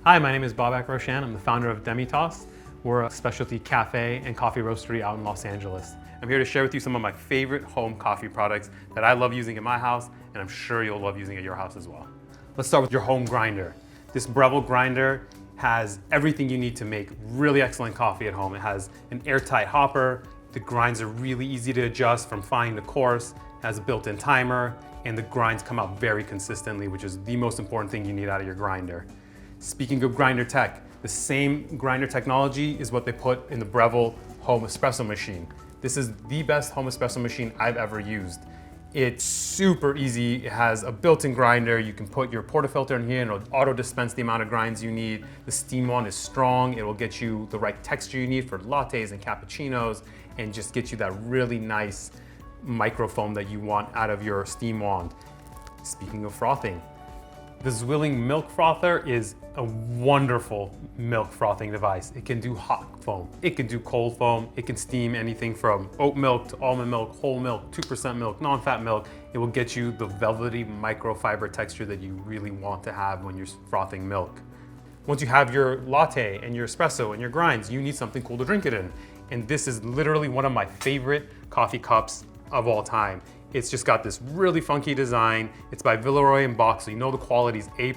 Hi, my name is Bobak Rohan. I'm the founder of Demitasse. We're a specialty cafe and coffee roastery out in Los Angeles. I'm here to share with you some of my favorite home coffee products that I love using in my house, and I'm sure you'll love using at your house as well. Let's start with your home grinder. This Breville grinder has everything you need to make really excellent coffee at home. It has an airtight hopper. The grinds are really easy to adjust from fine to coarse. It has a built-in timer, and the grinds come out very consistently, which is the most important thing you need out of your grinder. Speaking of grinder tech, the same grinder technology is what they put in the Breville home espresso machine. This is the best home espresso machine I've ever used. It's super easy. It has a built-in grinder. You can put your portafilter in here and it'll auto-dispense the amount of grinds you need. The steam wand is strong. It will get you the right texture you need for lattes and cappuccinos and just get you that really nice microfoam that you want out of your steam wand. Speaking of frothing, the Zwilling milk frother is a wonderful milk frothing device. It can do hot foam, it can do cold foam, it can steam anything from oat milk to almond milk, whole milk, 2% milk, non-fat milk. It will get you the velvety microfiber texture that you really want to have when you're frothing milk. Once you have your latte and your espresso and your grinds, you need something cool to drink it in. And this is literally one of my favorite coffee cups of all time. It's just got this really funky design. It's by Villeroy & Boch, so you know the quality is A+.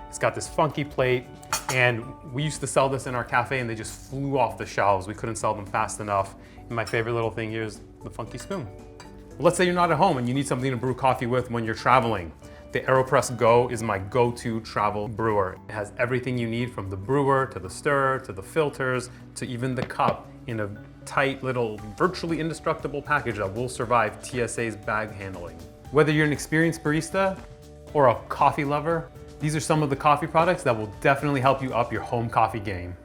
It's got this funky plate, and we used to sell this in our cafe and they just flew off the shelves. We couldn't sell them fast enough. And my favorite little thing here is the funky spoon. Well, let's say you're not at home and you need something to brew coffee with when you're traveling. The AeroPress Go is my go-to travel brewer. It has everything you need, from the brewer to the stirrer to the filters to even the cup, in a tight little virtually indestructible package that will survive TSA's bag handling. Whether you're an experienced barista or a coffee lover, these are some of the coffee products that will definitely help you up your home coffee game.